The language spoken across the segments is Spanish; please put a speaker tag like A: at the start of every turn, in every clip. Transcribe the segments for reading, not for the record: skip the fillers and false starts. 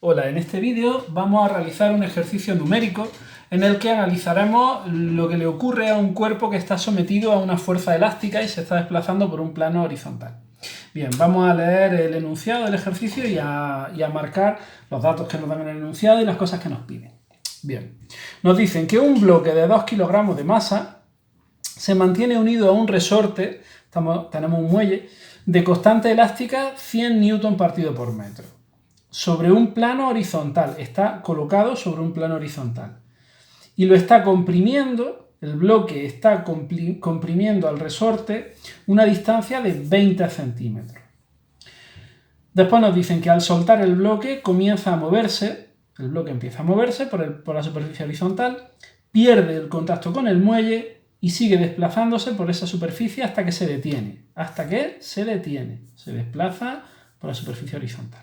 A: Hola, en este vídeo vamos a realizar un ejercicio numérico en el que analizaremos lo que le ocurre a un cuerpo que está sometido a una fuerza elástica y se está desplazando por un plano horizontal. Bien, vamos a leer el enunciado del ejercicio y a marcar los datos que nos dan en el enunciado y las cosas que nos piden. Bien, nos dicen que un bloque de 2 kilogramos de masa se mantiene unido a un resorte, tenemos un muelle, de constante elástica 100 newton partido por metro. Sobre un plano horizontal, está colocado sobre un plano horizontal. Y lo está comprimiendo, el bloque está comprimiendo al resorte una distancia de 20 centímetros. Después nos dicen que al soltar el bloque comienza a moverse, el bloque empieza a moverse por la superficie horizontal, pierde el contacto con el muelle y sigue desplazándose por esa superficie hasta que se detiene. Hasta que se detiene, se desplaza por la superficie horizontal.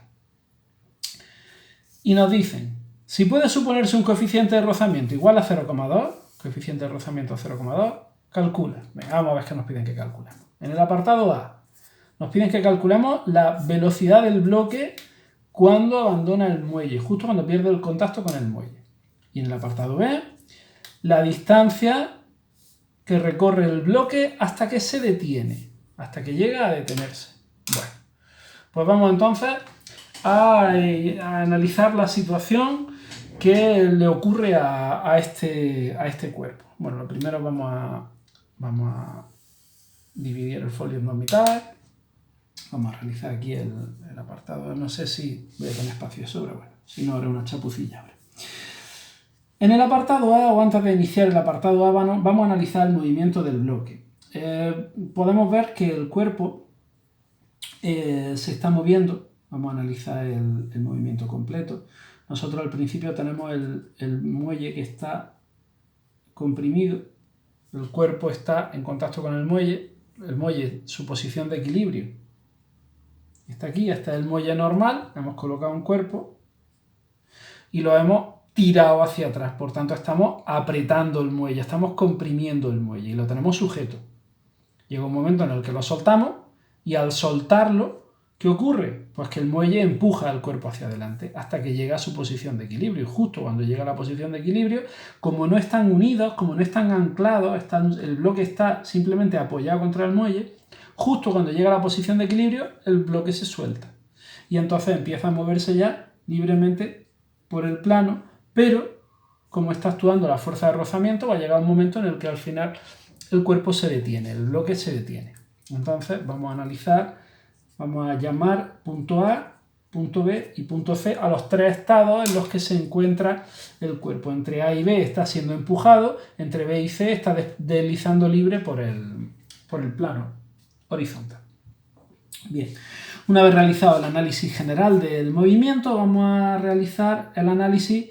A: Y nos dicen, si puede suponerse un coeficiente de rozamiento igual a 0,2, coeficiente de rozamiento 0,2, calcula. Venga, vamos a ver qué nos piden que calculemos. En el apartado A, nos piden que calculemos la velocidad del bloque cuando abandona el muelle, justo cuando pierde el contacto con el muelle. Y en el apartado B, la distancia que recorre el bloque hasta que se detiene, hasta que llega a detenerse. Bueno, pues vamos entonces a analizar la situación que le ocurre a este cuerpo. Bueno, lo primero vamos a dividir el folio en dos mitades. Vamos a realizar aquí el apartado. No sé si voy a tener espacio de sobra, bueno, si no haré una chapucilla ahora. En el apartado A, o antes de iniciar el apartado A, vamos a analizar el movimiento del bloque. Podemos ver que el cuerpo se está moviendo. Vamos a analizar el movimiento completo. Nosotros al principio tenemos el muelle que está comprimido, el cuerpo está en contacto con el muelle, su posición de equilibrio está aquí, este es el muelle normal, hemos colocado un cuerpo y lo hemos tirado hacia atrás, por tanto estamos apretando el muelle, estamos comprimiendo el muelle y lo tenemos sujeto. Llega un momento en el que lo soltamos y al soltarlo, ¿qué ocurre? Pues que el muelle empuja al cuerpo hacia adelante hasta que llega a su posición de equilibrio. Y justo cuando llega a la posición de equilibrio, como no están unidos, como no están anclados, el bloque está simplemente apoyado contra el muelle, justo cuando llega a la posición de equilibrio, el bloque se suelta. Y entonces empieza a moverse ya libremente por el plano, pero como está actuando la fuerza de rozamiento, va a llegar un momento en el que al final el cuerpo se detiene, el bloque se detiene. Entonces vamos a analizar. Vamos a llamar punto A, punto B y punto C a los tres estados en los que se encuentra el cuerpo. Entre A y B está siendo empujado, entre B y C está deslizando libre por el plano horizontal. Bien, una vez realizado el análisis general del movimiento, vamos a realizar el análisis,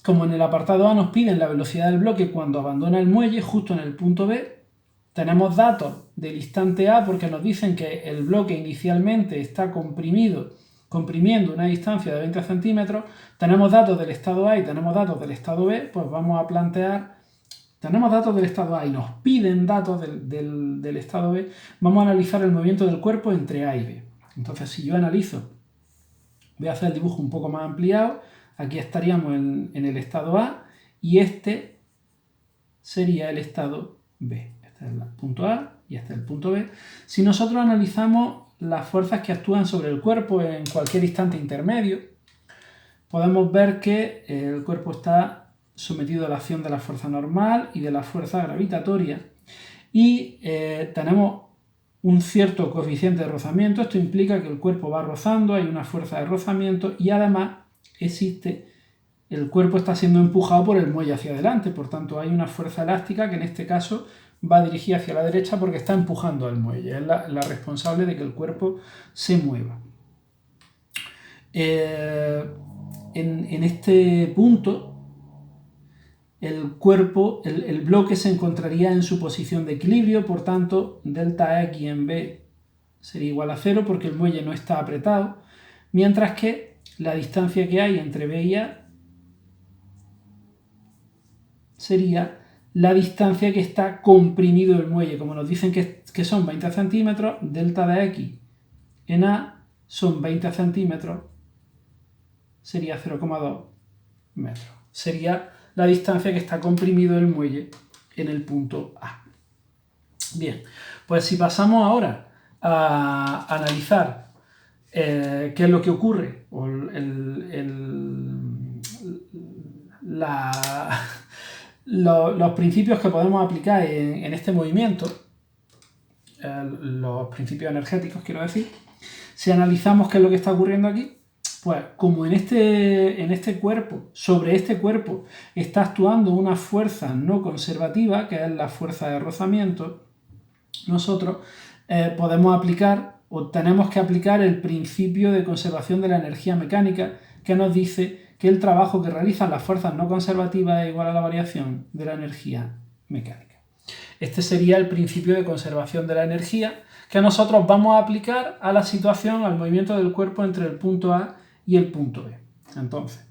A: como en el apartado A nos piden la velocidad del bloque cuando abandona el muelle, justo en el punto B. Tenemos datos del instante A porque nos dicen que el bloque inicialmente está comprimiendo una distancia de 20 centímetros. Tenemos datos del estado A y tenemos datos del estado B, pues vamos a plantear, tenemos datos del estado A y nos piden datos del estado B, vamos a analizar el movimiento del cuerpo entre A y B. Entonces, si yo analizo, voy a hacer el dibujo un poco más ampliado, aquí estaríamos en el estado A y este sería el estado B. Este es el punto A y este es el punto B. Si nosotros analizamos las fuerzas que actúan sobre el cuerpo en cualquier instante intermedio, podemos ver que el cuerpo está sometido a la acción de la fuerza normal y de la fuerza gravitatoria y tenemos un cierto coeficiente de rozamiento. Esto implica que el cuerpo va rozando, hay una fuerza de rozamiento y además el cuerpo está siendo empujado por el muelle hacia adelante, por tanto hay una fuerza elástica que en este caso va dirigida hacia la derecha porque está empujando al muelle, es la responsable de que el cuerpo se mueva. En este punto, el bloque se encontraría en su posición de equilibrio, por tanto, delta X en B sería igual a 0 porque el muelle no está apretado, mientras que la distancia que hay entre B y A sería la distancia que está comprimido el muelle. Como nos dicen que son 20 centímetros, delta de X en A son 20 centímetros sería 0,2 metros. Sería la distancia que está comprimido el muelle en el punto A. Bien, pues si pasamos ahora a analizar qué es lo que ocurre, o los principios que podemos aplicar en este movimiento, los principios energéticos, quiero decir, si analizamos qué es lo que está ocurriendo aquí, pues como en este cuerpo, sobre este cuerpo, está actuando una fuerza no conservativa, que es la fuerza de rozamiento, nosotros podemos aplicar o tenemos que aplicar el principio de conservación de la energía mecánica, que nos dice que el trabajo que realizan las fuerzas no conservativas es igual a la variación de la energía mecánica. Este sería el principio de conservación de la energía que nosotros vamos a aplicar a la situación, al movimiento del cuerpo entre el punto A y el punto B. Entonces,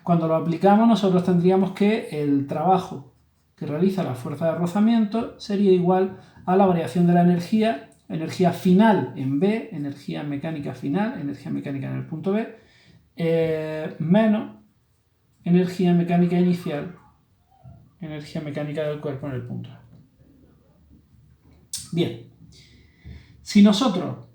A: cuando lo aplicamos, nosotros tendríamos que el trabajo que realiza la fuerza de rozamiento sería igual a la variación de la energía final en B, energía mecánica final, energía mecánica en el punto B, menos energía mecánica inicial, energía mecánica del cuerpo en el punto A. Bien, si nosotros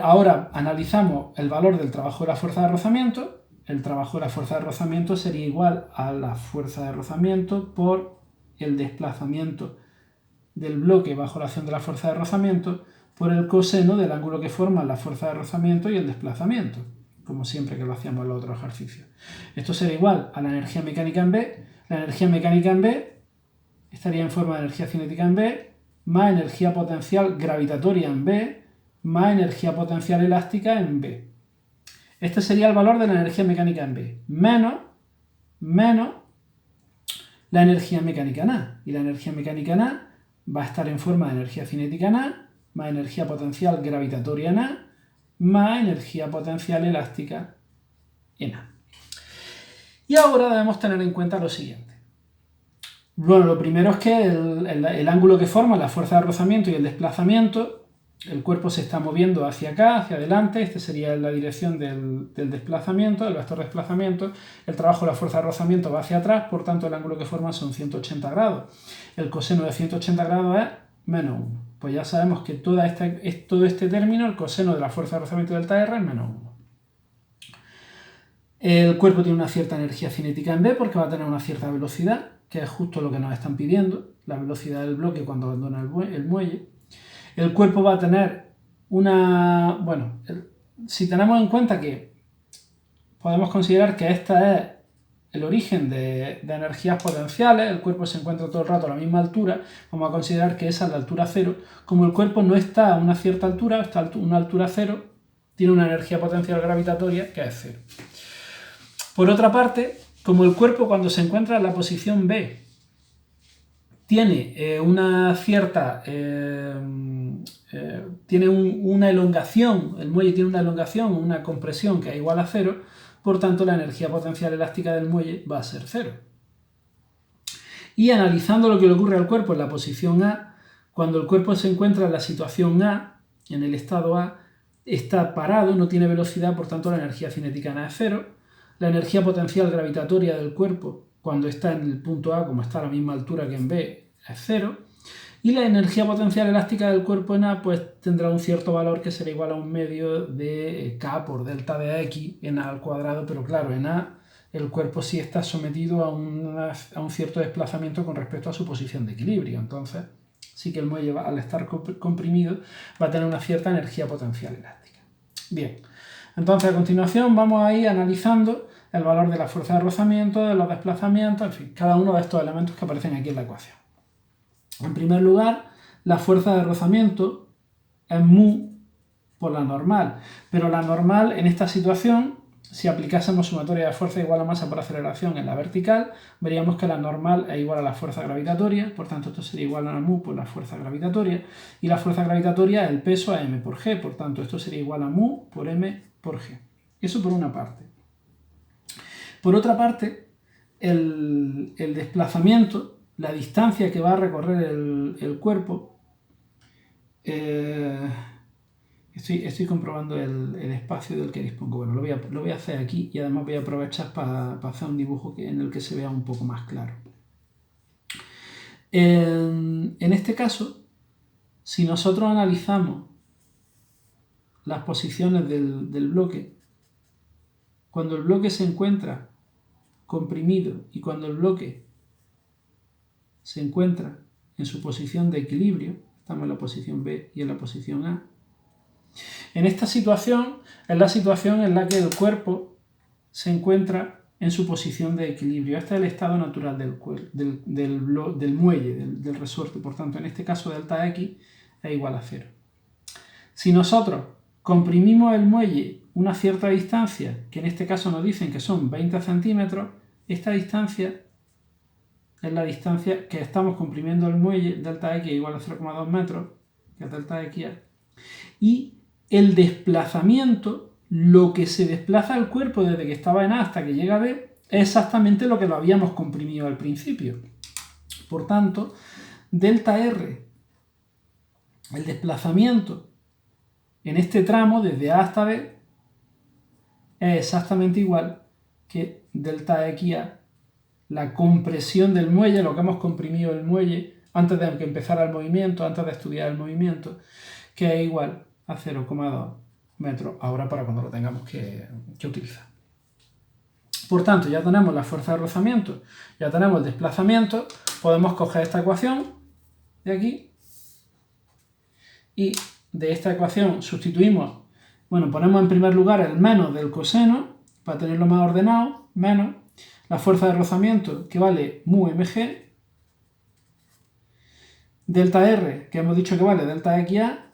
A: ahora analizamos el valor del trabajo de la fuerza de rozamiento, el trabajo de la fuerza de rozamiento sería igual a la fuerza de rozamiento por el desplazamiento del bloque bajo la acción de la fuerza de rozamiento por el coseno del ángulo que forman la fuerza de rozamiento y el desplazamiento, como siempre que lo hacíamos en los otros ejercicios. Esto sería igual a la energía mecánica en B. La energía mecánica en B estaría en forma de energía cinética en B, más energía potencial gravitatoria en B, más energía potencial elástica en B. Este sería el valor de la energía mecánica en B, menos la energía mecánica en A. Y la energía mecánica en A va a estar en forma de energía cinética en A, más energía potencial gravitatoria en A, más energía potencial elástica en A. Y ahora debemos tener en cuenta lo siguiente. Bueno, lo primero es que el ángulo que forma la fuerza de rozamiento y el desplazamiento, el cuerpo se está moviendo hacia acá, hacia adelante, esta sería la dirección del desplazamiento, del vector de desplazamiento, el trabajo de la fuerza de rozamiento va hacia atrás, por tanto el ángulo que forma son 180 grados. El coseno de 180 grados es menos 1. Pues ya sabemos que todo este término, el coseno de la fuerza de rozamiento delta R es menos 1. El cuerpo tiene una cierta energía cinética en B porque va a tener una cierta velocidad, que es justo lo que nos están pidiendo, la velocidad del bloque cuando abandona el muelle. El cuerpo va a tener una... Bueno, si tenemos en cuenta que podemos considerar que esta es el origen de energías potenciales, el cuerpo se encuentra todo el rato a la misma altura, vamos a considerar que esa es la altura cero. Como el cuerpo no está a una cierta altura, está a una altura cero, tiene una energía potencial gravitatoria que es cero. Por otra parte, como el cuerpo cuando se encuentra en la posición B tiene una cierta... tiene una elongación, el muelle tiene una elongación, una compresión que es igual a cero, por tanto la energía potencial elástica del muelle va a ser cero. Y analizando lo que le ocurre al cuerpo en la posición A, cuando el cuerpo se encuentra en la situación A, en el estado A, está parado, no tiene velocidad, por tanto la energía cinética es cero. La energía potencial gravitatoria del cuerpo, cuando está en el punto A, como está a la misma altura que en B, es cero. Y la energía potencial elástica del cuerpo en A pues tendrá un cierto valor que será igual a un medio de K por delta de X en A al cuadrado, pero claro, en A el cuerpo sí está sometido a un cierto desplazamiento con respecto a su posición de equilibrio. Entonces sí que el muelle, al estar comprimido, va a tener una cierta energía potencial elástica. Bien, entonces a continuación vamos a ir analizando el valor de la fuerza de rozamiento, de los desplazamientos, en fin, cada uno de estos elementos que aparecen aquí en la ecuación. En primer lugar, la fuerza de rozamiento es mu por la normal, pero la normal en esta situación, si aplicásemos sumatoria de fuerza igual a masa por aceleración en la vertical, veríamos que la normal es igual a la fuerza gravitatoria, por tanto esto sería igual a mu por la fuerza gravitatoria, y la fuerza gravitatoria es el peso a m por g, por tanto esto sería igual a mu por m por g. Eso por una parte. Por otra parte, el desplazamiento, la distancia que va a recorrer el cuerpo, esta Estoy comprobando el espacio del que dispongo. Bueno, lo voy a hacer aquí y además voy a aprovechar para hacer un dibujo en el que se vea un poco más claro. En este caso, si nosotros analizamos las posiciones del bloque, cuando el bloque se encuentra comprimido y cuando el bloque se encuentra en su posición de equilibrio, estamos en la posición B y en la posición A. En esta situación es la situación en la que el cuerpo se encuentra en su posición de equilibrio. Este es el estado natural del muelle, del resorte. Por tanto, en este caso delta X es igual a 0. Si nosotros comprimimos el muelle una cierta distancia, que en este caso nos dicen que son 20 centímetros, esta distancia es la distancia que estamos comprimiendo el muelle, delta X igual a 0,2 metros, que es delta X, y el desplazamiento, lo que se desplaza el cuerpo desde que estaba en A hasta que llega a B, es exactamente lo que lo habíamos comprimido al principio. Por tanto, delta R, el desplazamiento en este tramo desde A hasta B, es exactamente igual que delta XA, la compresión del muelle, lo que hemos comprimido el muelle antes de que empezara el movimiento, antes de estudiar el movimiento, que es igual a 0,2 metros ahora para cuando lo tengamos que utilizar. Por tanto, ya tenemos la fuerza de rozamiento, ya tenemos el desplazamiento, podemos coger esta ecuación de aquí y de esta ecuación sustituimos, ponemos en primer lugar el menos del coseno para tenerlo más ordenado, menos la fuerza de rozamiento que vale mu mg, delta R que hemos dicho que vale delta XA,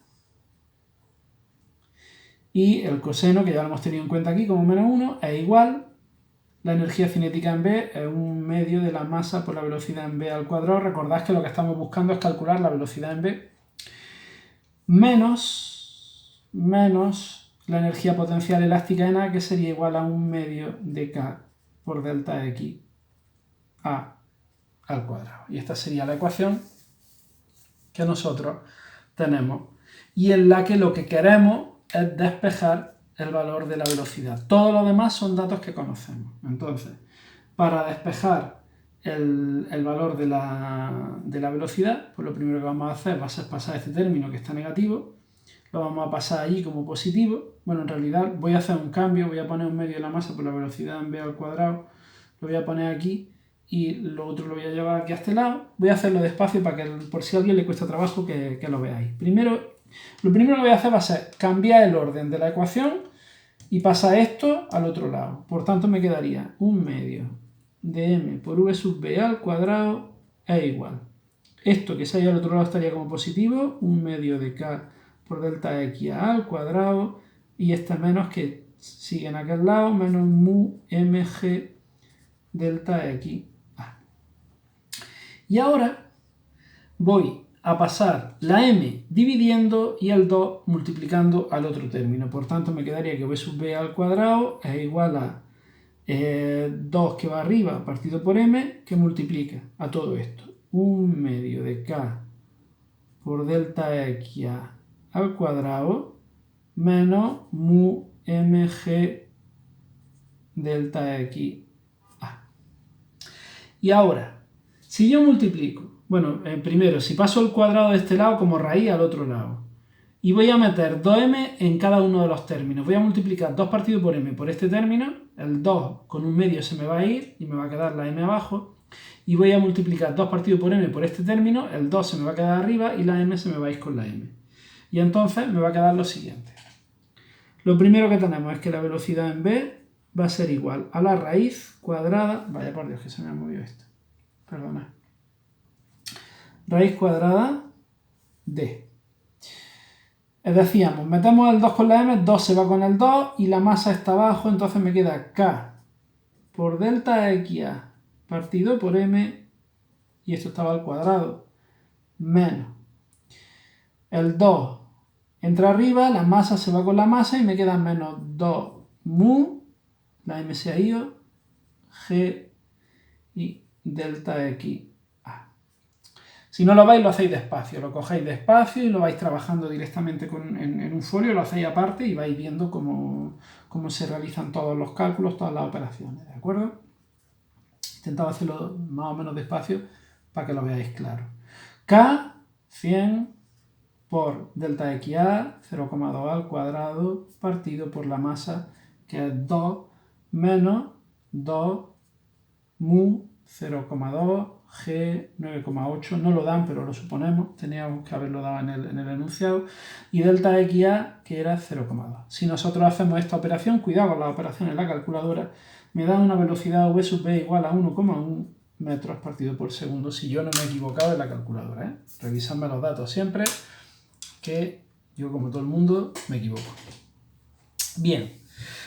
A: y el coseno, que ya lo hemos tenido en cuenta aquí como menos 1, es igual, la energía cinética en B es un medio de la masa por la velocidad en B al cuadrado. Recordad que lo que estamos buscando es calcular la velocidad en B, menos la energía potencial elástica en A, que sería igual a un medio de K por delta X A al cuadrado. Y esta sería la ecuación que nosotros tenemos y en la que lo que queremos es despejar el valor de la velocidad. Todo lo demás son datos que conocemos. Entonces, para despejar el valor de la velocidad, pues lo primero que vamos a hacer va a ser pasar este término que está negativo, lo vamos a pasar allí como positivo. Bueno, en realidad voy a hacer un cambio, voy a poner un medio de la masa por la velocidad en v al cuadrado, lo voy a poner aquí y lo otro lo voy a llevar aquí a este lado. Voy a hacerlo despacio para que por si a alguien le cuesta trabajo que lo veáis. Lo primero que voy a hacer va a ser cambiar el orden de la ecuación y pasar esto al otro lado. Por tanto me quedaría un medio de m por v sub b al cuadrado es igual. Esto que se ha ido al otro lado estaría como positivo, un medio de k por delta x al cuadrado, y este menos que sigue en aquel lado, menos mu mg delta x a. Y ahora voy a pasar la m dividiendo y el 2 multiplicando al otro término. Por tanto me quedaría que v sub b al cuadrado es igual a 2 que va arriba partido por m, que multiplica a todo esto. Un medio de k por delta x al cuadrado menos mu mg delta x a. Y ahora, si yo multiplico, primero, si paso el cuadrado de este lado como raíz al otro lado, y voy a meter 2m en cada uno de los términos, voy a multiplicar 2 partido por m por este término, el 2 con un medio se me va a ir y me va a quedar la m abajo, y voy a multiplicar 2 partido por m por este término, el 2 se me va a quedar arriba y la m se me va a ir con la m. Y entonces me va a quedar lo siguiente. Lo primero que tenemos es que la velocidad en b va a ser igual a la raíz cuadrada, vaya por Dios que se me ha movido esto, perdona, raíz cuadrada de, decíamos, metemos el 2 con la m, 2 se va con el 2 y la masa está abajo, entonces me queda k por delta XA partido por m, y esto estaba al cuadrado, menos el 2 entra arriba, la masa se va con la masa y me queda menos 2 mu, la m se ha ido, g y delta x a. Si no lo vais, lo hacéis despacio. Lo cogéis despacio y lo vais trabajando directamente en un folio, lo hacéis aparte y vais viendo cómo se realizan todos los cálculos, todas las operaciones, ¿de acuerdo? Intentad hacerlo más o menos despacio para que lo veáis claro. K, 100 por delta XA, 0,2 al cuadrado, partido por la masa, que es 2 menos 2 mu 0,2 G 9,8, no lo dan, pero lo suponemos, teníamos que haberlo dado en el enunciado, y delta XA, que era 0,2. Si nosotros hacemos esta operación, cuidado con las operaciones en la calculadora, me da una velocidad v sub b igual a 1,1 metros partido por segundo, si yo no me he equivocado en la calculadora, ¿eh? Revisadme los datos siempre, que yo, como todo el mundo, me equivoco. Bien,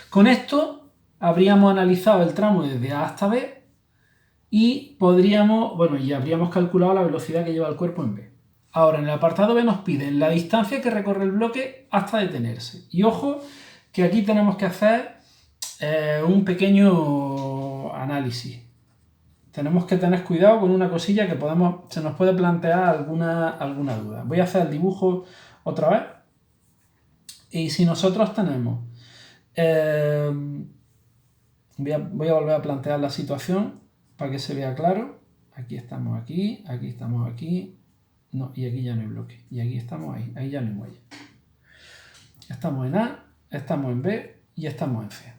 A: con esto habríamos analizado el tramo desde A hasta B, y habríamos calculado la velocidad que lleva el cuerpo en B. Ahora, en el apartado B nos piden la distancia que recorre el bloque hasta detenerse. Y ojo, que aquí tenemos que hacer un pequeño análisis. Tenemos que tener cuidado con una cosilla que se nos puede plantear alguna duda. Voy a hacer el dibujo otra vez. Y si nosotros tenemos... voy a volver a plantear la situación para que se vea claro. Aquí estamos aquí estamos aquí. No, y aquí ya no hay bloque. Y aquí estamos ahí ya no hay muelle. Estamos en A, estamos en B y estamos en C.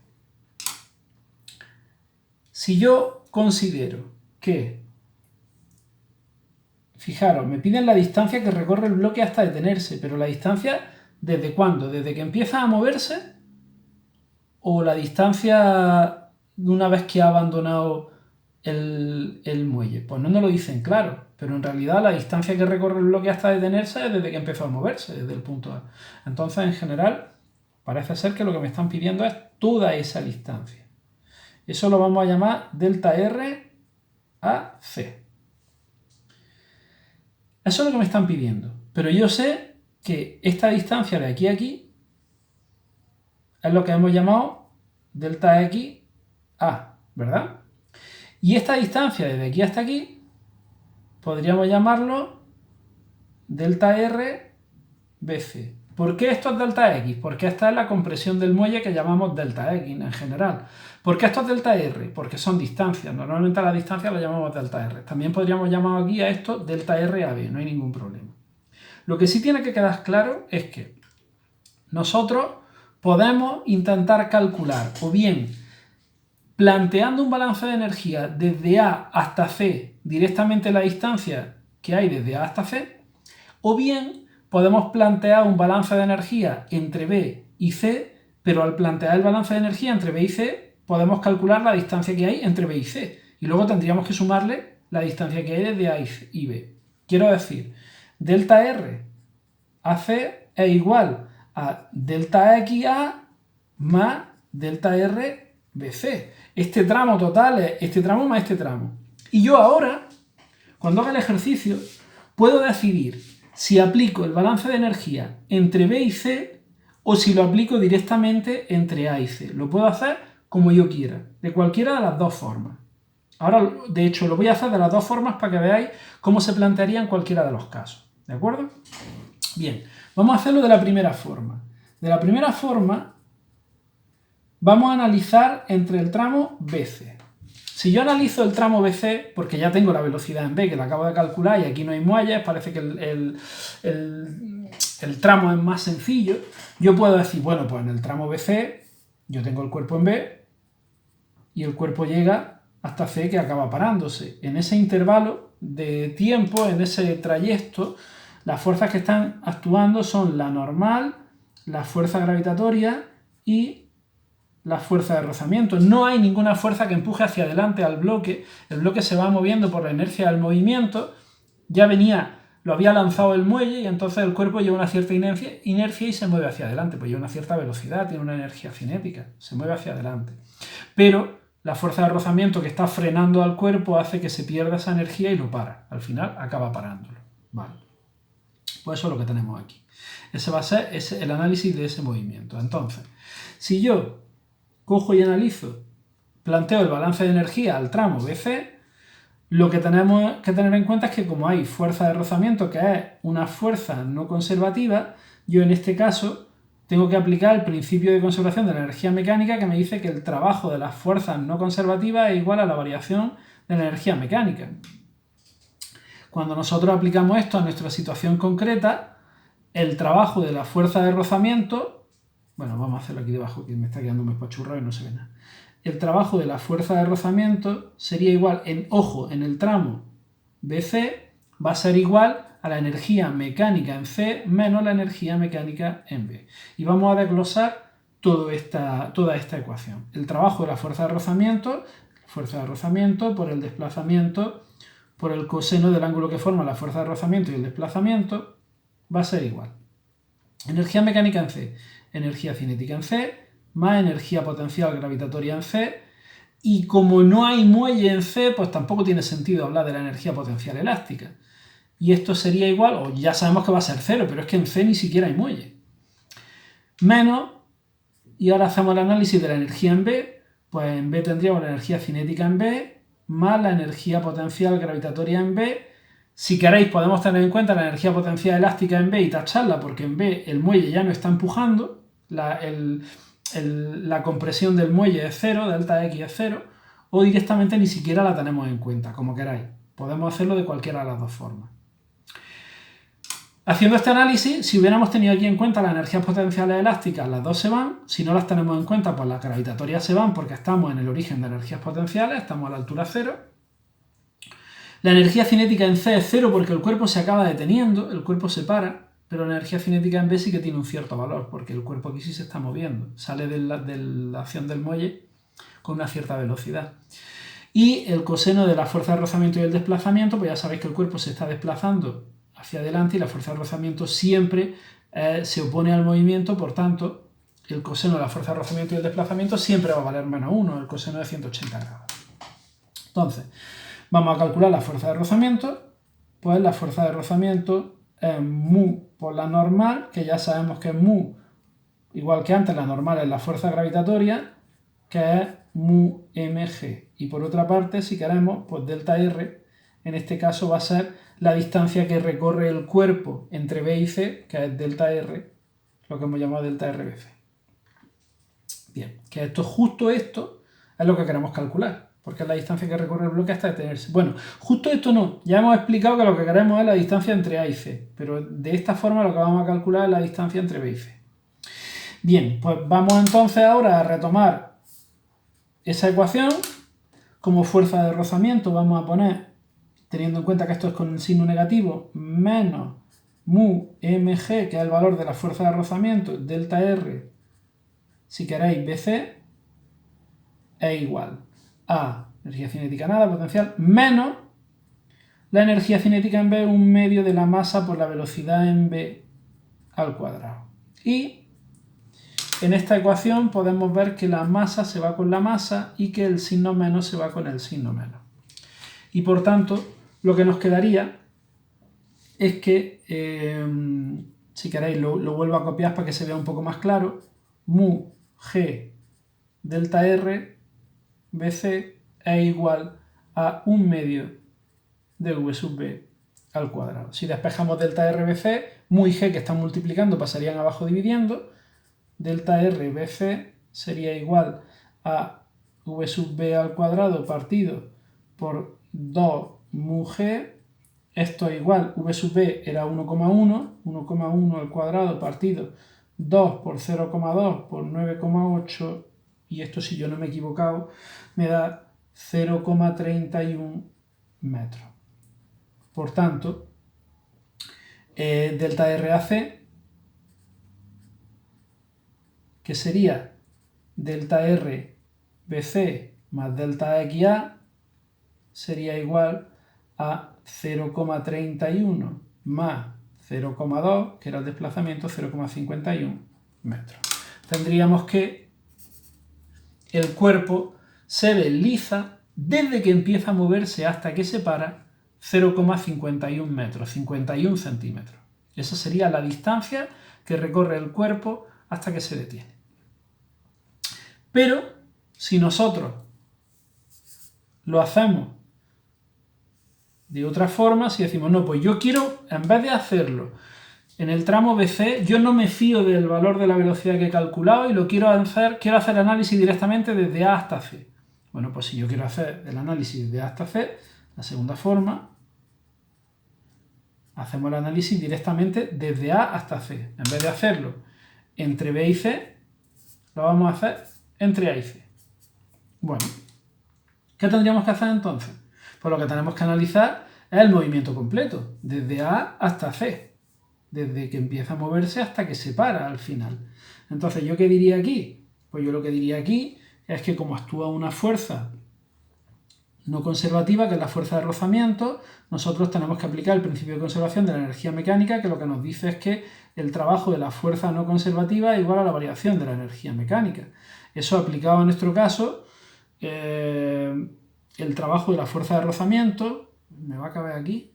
A: Si yo considero que, fijaros, me piden la distancia que recorre el bloque hasta detenerse, pero la distancia, ¿desde cuándo? ¿Desde que empieza a moverse? ¿O la distancia de una vez que ha abandonado el muelle? Pues no nos lo dicen claro, pero en realidad la distancia que recorre el bloque hasta detenerse es desde que empezó a moverse, desde el punto A. Entonces, en general, parece ser que lo que me están pidiendo es toda esa distancia. Eso lo vamos a llamar delta R a C. Eso es lo que me están pidiendo. Pero yo sé que esta distancia de aquí a aquí es lo que hemos llamado delta X A, ¿verdad? Y esta distancia desde aquí hasta aquí podríamos llamarlo delta R BC. ¿Por qué esto es delta X? Porque esta es la compresión del muelle que llamamos delta X en general. ¿Por qué esto es delta R? Porque son distancias. Normalmente a la distancia la llamamos delta R. También podríamos llamar aquí a esto delta R a B, no hay ningún problema. Lo que sí tiene que quedar claro es que nosotros podemos intentar calcular o bien planteando un balance de energía desde A hasta C, directamente la distancia que hay desde A hasta C, o bien podemos plantear un balance de energía entre B y C, pero al plantear el balance de energía entre B y C, podemos calcular la distancia que hay entre B y C, y luego tendríamos que sumarle la distancia que hay desde A y B. Quiero decir, delta R a C es igual a delta XA más delta R BC. Este tramo total es este tramo más este tramo. Y yo ahora, cuando haga el ejercicio, puedo decidir si aplico el balance de energía entre B y C o si lo aplico directamente entre A y C. Lo puedo hacer como yo quiera, de cualquiera de las dos formas. Ahora, de hecho, lo voy a hacer de las dos formas para que veáis cómo se plantearía en cualquiera de los casos. ¿De acuerdo? Bien, vamos a hacerlo de la primera forma. De la primera forma, vamos a analizar entre el tramo BC. Si yo analizo el tramo BC, porque ya tengo la velocidad en B, que la acabo de calcular, y aquí no hay muelles, parece que el tramo es más sencillo, yo puedo decir, bueno, pues en el tramo BC, yo tengo el cuerpo en B, y el cuerpo llega hasta C, que acaba parándose. En ese intervalo de tiempo, en ese trayecto, las fuerzas que están actuando son la normal, la fuerza gravitatoria y la fuerza de rozamiento. No hay ninguna fuerza que empuje hacia adelante al bloque. El bloque se va moviendo por la inercia del movimiento. Ya lo había lanzado el muelle y entonces el cuerpo lleva una cierta inercia y se mueve hacia adelante. Pues lleva una cierta velocidad, tiene una energía cinética, se mueve hacia adelante. Pero la fuerza de rozamiento que está frenando al cuerpo hace que se pierda esa energía y lo para. Al final acaba parándolo. Vale. Pues eso es lo que tenemos aquí. Ese va a ser el análisis de ese movimiento. Entonces, si yo cojo y analizo, planteo el balance de energía al tramo BC, Lo que tenemos que tener en cuenta es que como hay fuerza de rozamiento, que es una fuerza no conservativa, yo en este caso tengo que aplicar el principio de conservación de la energía mecánica, que me dice que el trabajo de las fuerzas no conservativas es igual a la variación de la energía mecánica. Cuando nosotros aplicamos esto a nuestra situación concreta, el trabajo de la fuerza de rozamiento, bueno, vamos a hacerlo aquí debajo, que me está quedando muy pachurrado y no se ve nada. El trabajo de la fuerza de rozamiento sería igual, en el tramo BC, va a ser igual a la energía mecánica en C menos la energía mecánica en B. Y vamos a desglosar toda esta ecuación. El trabajo de la fuerza de rozamiento por el desplazamiento por el coseno del ángulo que forma la fuerza de rozamiento y el desplazamiento va a ser igual. Energía mecánica en C, energía cinética en C, más energía potencial gravitatoria en C, y como no hay muelle en C, pues tampoco tiene sentido hablar de la energía potencial elástica. Y esto sería igual, o ya sabemos que va a ser cero, pero es que en C ni siquiera hay muelle. Menos, y ahora hacemos el análisis de la energía en B, pues en B tendríamos la energía cinética en B, más la energía potencial gravitatoria en B. Si queréis podemos tener en cuenta la energía potencial elástica en B y tacharla, porque en B el muelle ya no está empujando, la compresión del muelle es cero, delta X es cero, o directamente ni siquiera la tenemos en cuenta, como queráis. Podemos hacerlo de cualquiera de las dos formas. Haciendo este análisis, si hubiéramos tenido aquí en cuenta las energías potenciales elásticas, las dos se van. Si no las tenemos en cuenta, pues las gravitatorias se van porque estamos en el origen de energías potenciales, estamos a la altura cero. La energía cinética en C es cero porque el cuerpo se acaba deteniendo, el cuerpo se para, pero la energía cinética en B sí que tiene un cierto valor porque el cuerpo aquí sí se está moviendo, sale de la acción del muelle con una cierta velocidad. Y el coseno de la fuerza de rozamiento y el desplazamiento, pues ya sabéis que el cuerpo se está desplazando hacia adelante y la fuerza de rozamiento siempre se opone al movimiento, por tanto, el coseno de la fuerza de rozamiento y el desplazamiento siempre va a valer menos 1, el coseno de 180 grados. Entonces, vamos a calcular la fuerza de rozamiento, pues la fuerza de rozamiento es mu por la normal, que ya sabemos que es mu, igual que antes, la normal es la fuerza gravitatoria, que es mu mg. Y por otra parte, si queremos, pues delta R, en este caso va a ser la distancia que recorre el cuerpo entre B y C, que es delta R, lo que hemos llamado delta RBC. Bien, que justo esto es lo que queremos calcular, porque es la distancia que recorre el bloque hasta detenerse. Bueno, justo esto no, ya hemos explicado que lo que queremos es la distancia entre A y C, pero de esta forma lo que vamos a calcular es la distancia entre B y C. Bien, pues vamos entonces ahora a retomar esa ecuación. Como fuerza de rozamiento vamos a poner, teniendo en cuenta que esto es con el signo negativo, menos mu mg, que es el valor de la fuerza de rozamiento, delta R, si queréis BC, es igual a energía cinética nada, potencial, menos la energía cinética en B, un medio de la masa por la velocidad en B al cuadrado. Y en esta ecuación podemos ver que la masa se va con la masa y que el signo menos se va con el signo menos. Y por tanto, lo que nos quedaría es que, si queréis, lo vuelvo a copiar para que se vea un poco más claro, mu g delta R BC es igual a un medio de V sub B al cuadrado. Si despejamos delta R BC, mu y g que están multiplicando pasarían abajo dividiendo, delta R BC sería igual a V sub B al cuadrado partido por 2 mu g. Esto es igual, V sub B era 1,1 al cuadrado partido 2 por 0,2 por 9,8, y esto, si yo no me he equivocado, me da 0,31 metros. Por tanto, delta RAC, que sería delta R BC más delta XA, sería igual a 0,31 más 0,2, que era el desplazamiento, 0,51 metros. Tendríamos que el cuerpo se desliza desde que empieza a moverse hasta que se para 0,51 metros, 51 centímetros. Esa sería la distancia que recorre el cuerpo hasta que se detiene. Pero si nosotros lo hacemos De otra forma, si decimos, no, pues yo quiero, en vez de hacerlo en el tramo BC, yo no me fío del valor de la velocidad que he calculado y lo quiero hacer el análisis directamente desde A hasta C. Bueno, pues si yo quiero hacer el análisis de A hasta C, la segunda forma, hacemos el análisis directamente desde A hasta C. En vez de hacerlo entre B y C, lo vamos a hacer entre A y C. Bueno, ¿qué tendríamos que hacer entonces? Pues lo que tenemos que analizar es el movimiento completo, desde A hasta C, desde que empieza a moverse hasta que se para al final. Entonces, ¿yo qué diría aquí? Pues yo lo que diría aquí es que como actúa una fuerza no conservativa, que es la fuerza de rozamiento, nosotros tenemos que aplicar el principio de conservación de la energía mecánica, que lo que nos dice es que el trabajo de la fuerza no conservativa es igual a la variación de la energía mecánica. Eso aplicado a nuestro caso, el trabajo de la fuerza de rozamiento, me va a caber aquí,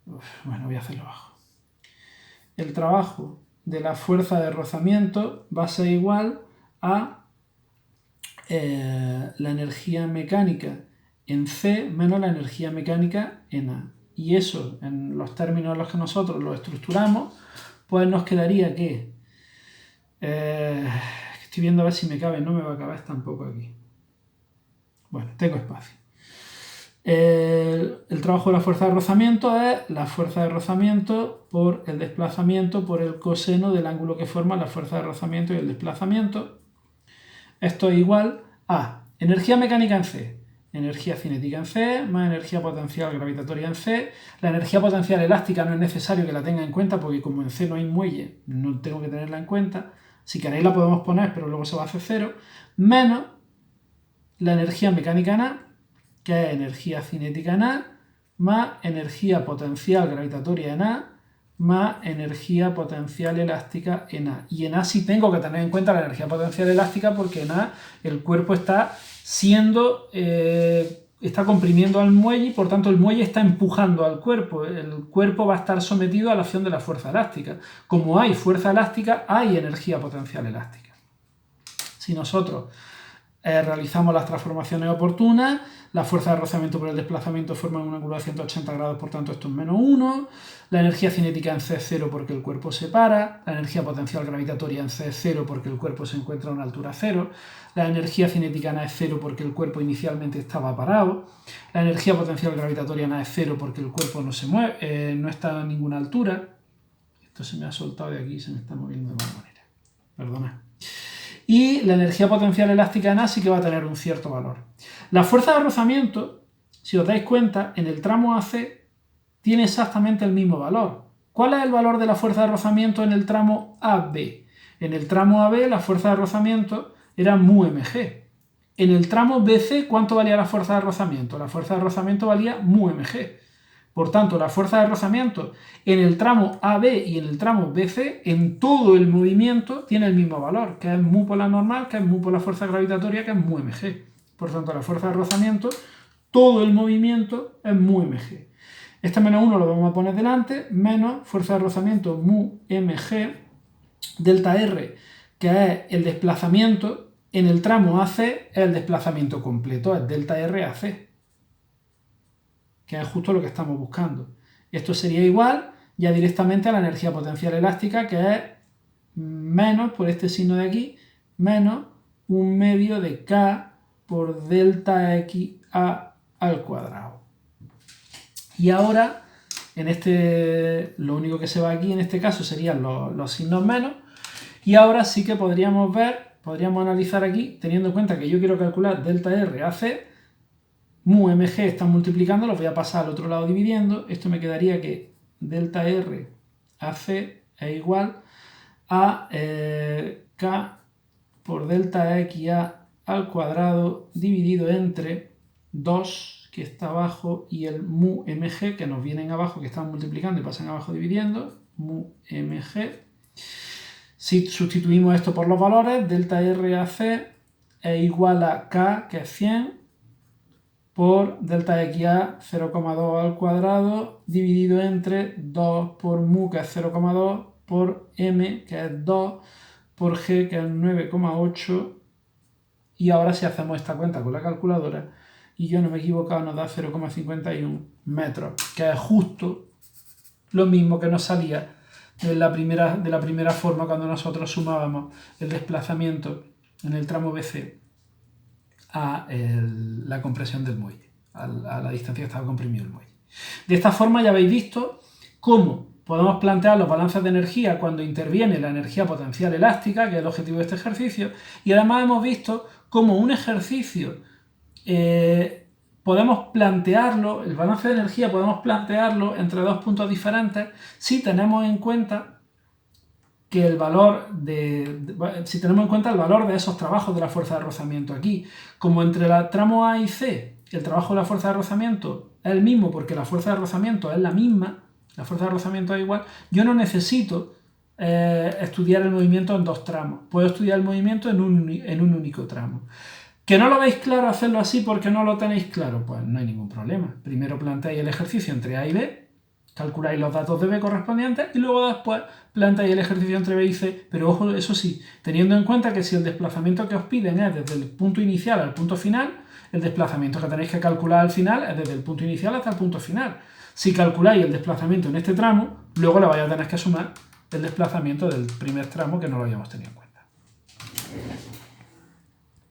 A: bueno, voy a hacerlo abajo. El trabajo de la fuerza de rozamiento va a ser igual a la energía mecánica en C menos la energía mecánica en A. Y eso, en los términos en los que nosotros lo estructuramos, pues nos quedaría que... estoy viendo a ver si me cabe, no me va a caber tampoco aquí. Bueno, tengo espacio. El trabajo de la fuerza de rozamiento es la fuerza de rozamiento por el desplazamiento por el coseno del ángulo que forma la fuerza de rozamiento y el desplazamiento. Esto es igual a energía mecánica en C, energía cinética en C, más energía potencial gravitatoria en C. La energía potencial elástica no es necesario que la tenga en cuenta porque como en C no hay muelle, no tengo que tenerla en cuenta. Si queréis la podemos poner, pero luego se va a hacer cero. Menos la energía mecánica en A, que es energía cinética en A, más energía potencial gravitatoria en A, más energía potencial elástica en A. Y en A sí tengo que tener en cuenta la energía potencial elástica porque en A el cuerpo está está comprimiendo al muelle y por tanto el muelle está empujando al cuerpo. El cuerpo va a estar sometido a la acción de la fuerza elástica. Como hay fuerza elástica, hay energía potencial elástica. Si nosotros realizamos las transformaciones oportunas, la fuerza de rozamiento por el desplazamiento forma un ángulo de 180 grados, por tanto esto es menos 1, la energía cinética en C es 0 porque el cuerpo se para, la energía potencial gravitatoria en C es 0 porque el cuerpo se encuentra a una altura 0, la energía cinética en A es 0 porque el cuerpo inicialmente estaba parado, la energía potencial gravitatoria en A es 0 porque el cuerpo no se mueve, no está a ninguna altura. Esto se me ha soltado de aquí y se me está moviendo de mala manera. Perdonad. Y la energía potencial elástica en A sí que va a tener un cierto valor. La fuerza de rozamiento, si os dais cuenta, en el tramo AC tiene exactamente el mismo valor. ¿Cuál es el valor de la fuerza de rozamiento en el tramo AB? En el tramo AB la fuerza de rozamiento era μmg. En el tramo BC, ¿cuánto valía la fuerza de rozamiento? La fuerza de rozamiento valía μmg. Por tanto, la fuerza de rozamiento en el tramo AB y en el tramo BC, en todo el movimiento, tiene el mismo valor, que es mu por la normal, que es mu por la fuerza gravitatoria, que es μmg. Por tanto, la fuerza de rozamiento, todo el movimiento es μmg. Este menos 1 lo vamos a poner delante, menos fuerza de rozamiento μmg, delta R, que es el desplazamiento, en el tramo AC es el desplazamiento completo, es delta R AC, que es justo lo que estamos buscando. Esto sería igual ya directamente a la energía potencial elástica, que es menos, por este signo de aquí, menos 1/2 de K por delta XA al cuadrado. Y ahora, lo único que se va aquí en este caso serían los signos menos, y ahora sí que podríamos analizar aquí, teniendo en cuenta que yo quiero calcular delta R AC, μmg están multiplicando, los voy a pasar al otro lado dividiendo. Esto me quedaría que delta R AC es igual a K por delta XA al cuadrado dividido entre 2, que está abajo, y el μmg, que nos vienen abajo, que están multiplicando y pasan abajo dividiendo, μmg. Si sustituimos esto por los valores, delta R AC es igual a K, que es 100, por delta XA 0,2 al cuadrado dividido entre 2 por mu, que es 0,2, por m, que es 2, por g, que es 9,8. Y ahora si hacemos esta cuenta con la calculadora, y yo no me he equivocado, nos da 0,51 metros, que es justo lo mismo que nos salía de la primera forma cuando nosotros sumábamos el desplazamiento en el tramo BC a la compresión del muelle, a la distancia que estaba comprimido el muelle. De esta forma ya habéis visto cómo podemos plantear los balances de energía cuando interviene la energía potencial elástica, que es el objetivo de este ejercicio, y además hemos visto cómo un ejercicio podemos plantearlo, el balance de energía podemos plantearlo entre dos puntos diferentes si tenemos en cuenta que el valor si tenemos en cuenta el valor de esos trabajos de la fuerza de rozamiento aquí. Como entre el tramo A y C el trabajo de la fuerza de rozamiento es el mismo porque la fuerza de rozamiento es la misma, la fuerza de rozamiento es igual, yo no necesito estudiar el movimiento en dos tramos, puedo estudiar el movimiento en un único tramo. ¿Que no lo veis claro hacerlo así porque no lo tenéis claro? Pues no hay ningún problema. Primero planteáis el ejercicio entre A y B, calculáis los datos de B correspondientes y luego después planteáis el ejercicio entre B y C, pero ojo, eso sí, teniendo en cuenta que si el desplazamiento que os piden es desde el punto inicial al punto final, el desplazamiento que tenéis que calcular al final es desde el punto inicial hasta el punto final. Si calculáis el desplazamiento en este tramo, luego le vais a tener que sumar el desplazamiento del primer tramo que no lo habíamos tenido en cuenta.